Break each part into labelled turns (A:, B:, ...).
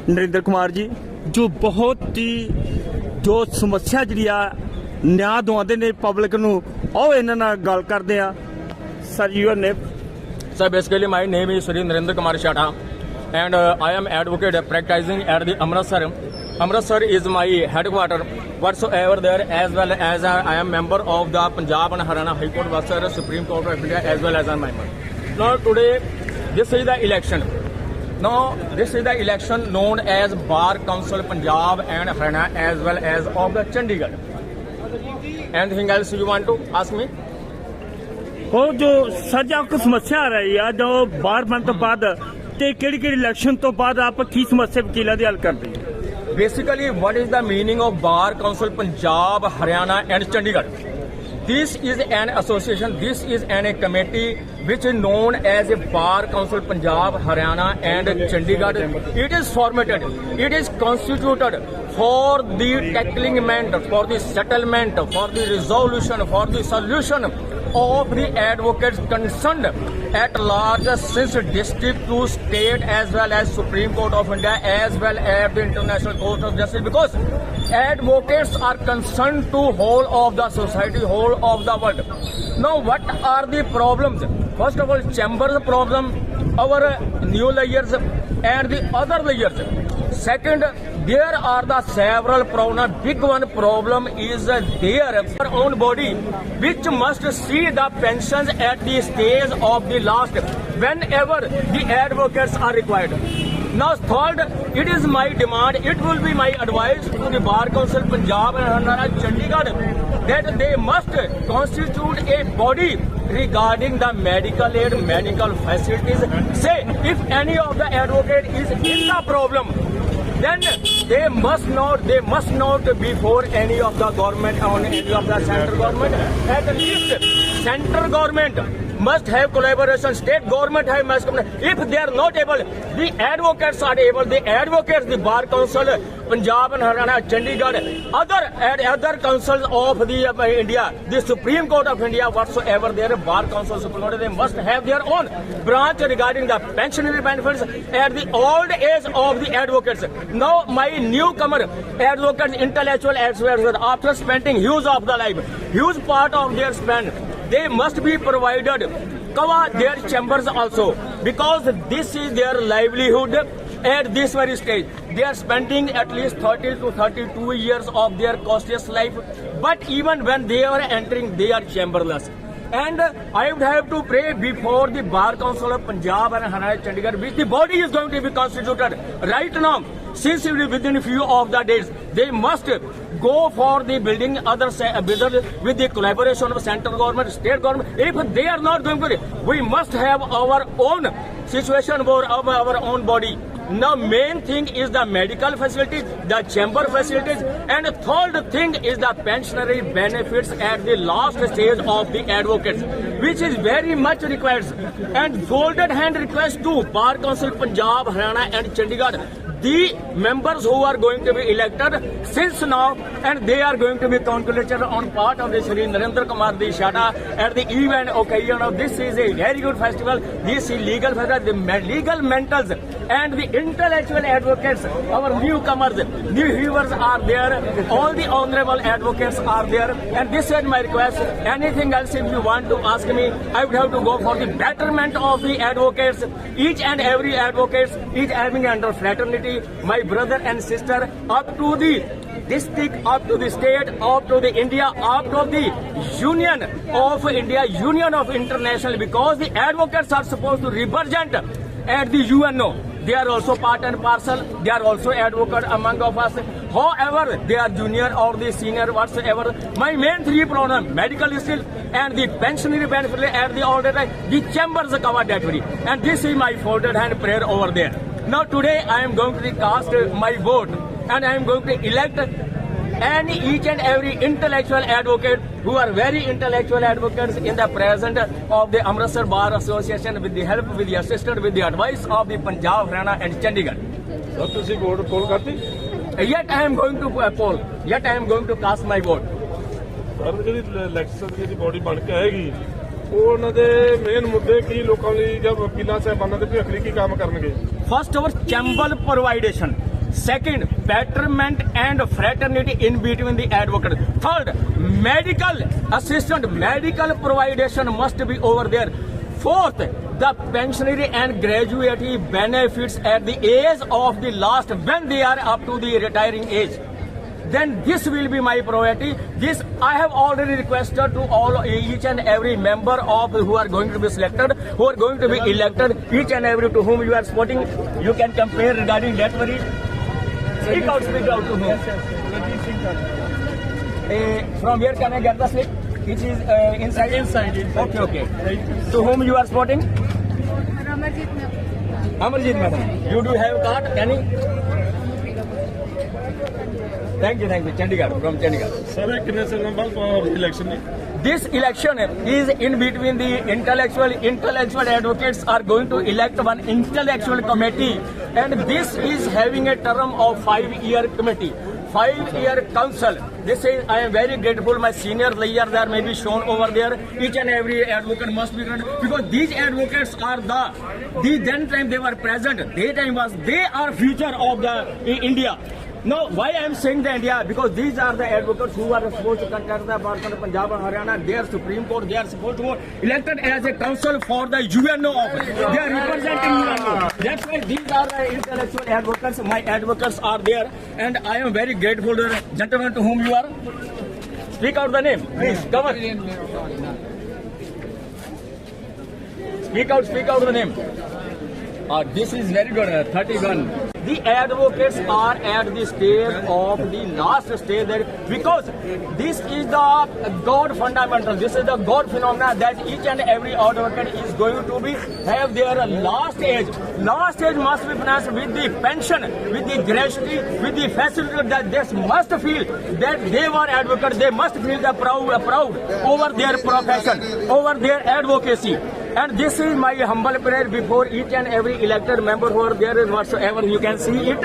A: नरेंद्र कुमार जी जो बहुत ही जो समस्या जी न्याय दवाते ने पब्लिक नूं आओ इन्हां नाल गल करदे आ sir your name
B: Sir, basically my name is Sri Narendra Kumar Shata and I am advocate practicing at the Amritsar. Amritsar is my headquarter whatsoever there, as well as I am member of the Punjab and Haryana High Court whatsoever Supreme Court of India, as well as I am member. Now today this is the election. Now this is the election known as Bar Council Punjab and Haryana, as well as of the Chandigarh. Anything else you want to ask me?
A: हो जो sir जी आपको समस्या आ रही है जो बार बंद तो बाद ते केड़ी इलेक्शन तो बाद आप की समस्या वकीलों की हल करते हैं?
B: Basically, what is the meaning of Bar Council Punjab, Haryana and Chandigarh? This is an association, this is a committee which is known as a Bar Council Punjab, Haryana and Chandigarh. It is formatted, it is constituted for the tackling, for the settlement, for the resolution, for the solution of the advocates concerned at large, since district to state, as well as Supreme Court of India, as well as the International Court of Justice, because advocates are concerned to whole of the society, whole of the world. Now what are the problems? First of all, chambers problem, our new layers and the other layers. Second, there are the several problems. Big one problem is there our own body, which must see the pensions at the stage of the last, whenever the advocates are required. Now third, it is my demand, it will be my advice to the Bar Council Punjab and Haryana Chandigarh that they must constitute a body regarding the medical aid, medical facilities. Say, if any of the advocate is in the problem, then they must not be for any of the government or any of the central government. At least central government must have collaboration, state government must. If they are not able, the advocates are able, the advocates, the Bar Council, Punjab and Haryana, Chandigarh, other councils of the India, the Supreme Court of India, whatsoever their Bar Council, Supreme Court, they must have their own branch regarding the pensionary benefits at the old age of the advocates. Now my newcomer advocates, intellectual advocates, after spending huge of the life, huge part of their spend, they must be provided cover their chambers also, because this is their livelihood at this very stage. They are spending at least 30 to 32 years of their costliest life, but even when they are entering, they are chamberless. And I would have to pray before the Bar Council of Punjab and Haryana Chandigarh, which the body is going to be constituted right now, since within a few of the days, they must go for the building with the collaboration of central government, state government. If they are not going to, we must have our own situation for our own body. Now main thing is the medical facilities, the chamber facilities, and third thing is the pensionary benefits at the last stage of the advocates, which is very much required. And folded hand request to Bar Council Punjab, Haryana and Chandigarh, the members who are going to be elected since now, and they are going to be congratulated on part of the Sri Narendra Kumar Shata at the event occasion of this is a very good festival. This is legal festival, the legal mentals and the intellectual advocates, our newcomers, new viewers are there, all the honorable advocates are there, and this is my request. Anything else if you want to ask me, I would have to go for the betterment of the advocates. Each and every advocate is having under fraternity, my brother and sister, up to the district, up to the state, up to the India, up to the Union of India, Union of International, because the advocates are supposed to represent at the UNO. They are also part and parcel. They are also advocate among of us. However, they are junior or the senior whatsoever. My main three problems: medical skill and the pensionary benefit at the older time. The chambers cover that very. And this is my folded hand prayer over there. Now today I am going to cast my vote, and I am going to elect each and every intellectual advocate who are very intellectual advocates in the present of the Amritsar Bar Association, with the help, with the assistance, with the advice of the Punjab, Haryana and Chandigarh. Yet I am going to poll. Yet I am going to cast my vote.
C: Election की body बन के आएगी ਉਹ ਉਹਨਾਂ ਦੇ main ਮੁੱਦੇ ਕੀ ਲੋਕਾਂ ਲਈ ਜਾਂ ਵਕੀਲਾਂ ਸਾਹਿਬਾਨਾਂ ਦੇ ਭਵਿੱਖ ਲਈ ਕੀ ਕੰਮ ਕਰਨਗੇ?
B: First, our chambal providation. Second, betterment and fraternity in between the advocate. Third, medical assistant, medical providation must be over there. Fourth, the pensionary and gratuity benefits at the age of the last when they are up to the retiring age. Then this will be my priority. This I have already requested to all each and every member of who are going to be selected, who are going to be elected, each and every to whom you are supporting. You can compare regarding that very. Speak out to whom. From where can I get the slip? Which is inside. Inside. Okay. To whom you are supporting? Amarjeet madam. You do have card? Any? Thank you. Chandigarh, from Chandigarh.
C: Sir ਇਹ ਕਿੰਨੇ ਸਾਲਾਂ ਬਾਅਦ election ਨੇ?
B: This election is in between the intellectual advocates are going to elect one intellectual committee, and this is having a term of 5-year committee, 5-year council. This is, I am very grateful. My senior lawyers are maybe shown over there. Each and every advocate must be granted because these advocates are the then time they were present. They time was they are future of the India. No, why I am saying the India? Because these are the advocates who are supposed to contest the bar of Punjab and Haryana. Their Supreme Court, they are supposed to be elected as a council for the UNO office. They are representing UNO. That's why these are the intellectual advocates. My advocates are there, and I am very grateful to the gentleman to whom you are. Speak out the name, please. Come on. Speak out the name. This is very good. 31. The advocates are at the stage of the last stage there because this is the God fundamental. This is the God phenomena that each and every advocate is going to be have their last age. Last age must be financed with the pension, with the gratuity, with the facility that they must feel that they were advocates. They must feel the proud over their profession, over their advocacy. And this is my humble prayer before each and every elected member who are there whatsoever you can see it.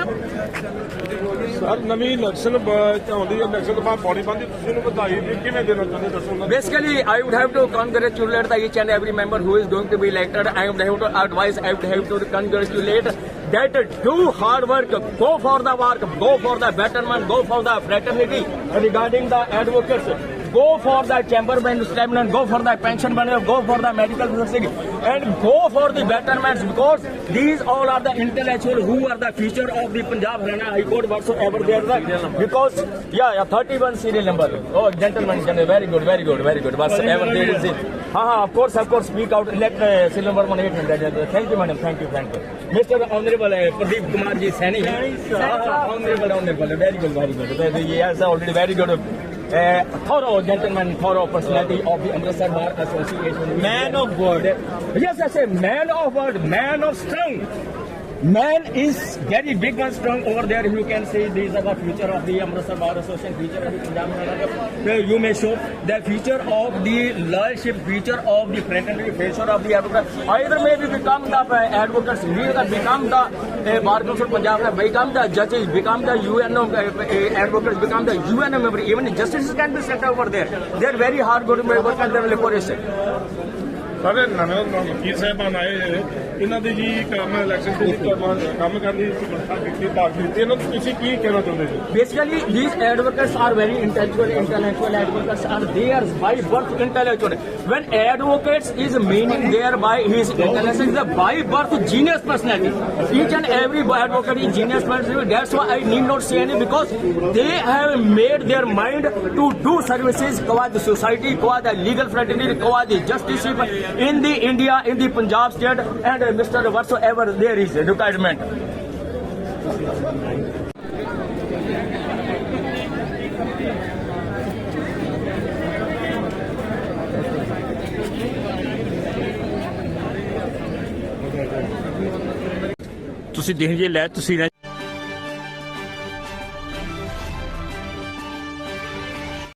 C: Sir ਨਵੀਂ election ਆਉਂਦੀ ਹੈ, election ਤੋਂ ਬਾਅਦ body ਬੰਦੀ ਤੁਸੀਂ ਇਹਨੂੰ ਵਧਾਈ ਦੀ ਕਿਵੇਂ ਦੇਣਾ ਚਾਹੁੰਦੇ ਦੱਸੋ?
B: Basically, I would have to congratulate the each and every member who is going to be elected. I would have to advise, I would have to congratulate that do hard work, go for the work, go for the betterment, go for the fraternity regarding the advocates. Go for the chamberman establishment, go for the pension money, go for the medical facility, and go for the betterments because these all are the intellectual who are the future of the Punjab Haryana High Court whatsoever they are the, because 31 serial number. Oh, gentlemen, very good. Whatsoever they will say. Of course, speak out. Elect serial number 1800. Thank you, madam. Thank you. Mr. Honorable Pradeep Kumar ji Saini. Honorable. Very good. Yes, already very good. Thorough gentleman, thorough personality of the Amritsar Bar Association. Man of word. Yes, I say man of word, man of strength. Man is very big and strong over there. You can say these are the future of the Amritsar Bar Association, future of the Punjab Haryana. Where you may show the future of the lawyership, future of the fraternity, future of the advocate. Either maybe become the advocates, become the Bar Council Punjab, become the judges, become the UNO advocates, become the UNO member. Even justices can be set over there. They are very hard good work and their liberation.
C: ਸਾਰੇ ਨਵੇਂ ਵਕੀਲ ਸਾਹਿਬਾਨ ਆਏ ਹੋਏ, ਇਹਨਾਂ ਦੀ ਜੀ ਕੰਮ election ਤੇ ਕੰਮ ਕਰਨ ਦੀ ਸਮਰੱਥਾ ਕੀਤੀ, ਤਾਕਤ ਦਿੱਤੀ, ਇਹਨਾਂ ਨੂੰ ਤੁਸੀਂ ਕੀ ਕਹਿਣਾ ਚਾਹੁੰਦੇ ਜੀ?
B: Basically, these advocates are very intellectual advocates, and they are by birth intellectual. When advocates is meaning thereby his intelligence is a by birth genius personality. Each and every advocate is genius personality. That's why I need not say any because they have made their mind to do services toward the society, toward the legal fraternity, toward the justice in the India, in the Punjab state, and Mr. whatsoever there is requirement.
A: ਤੁਸੀਂ ਦੇਖ ਜੇ ਲੈ ਤੁਸੀਂ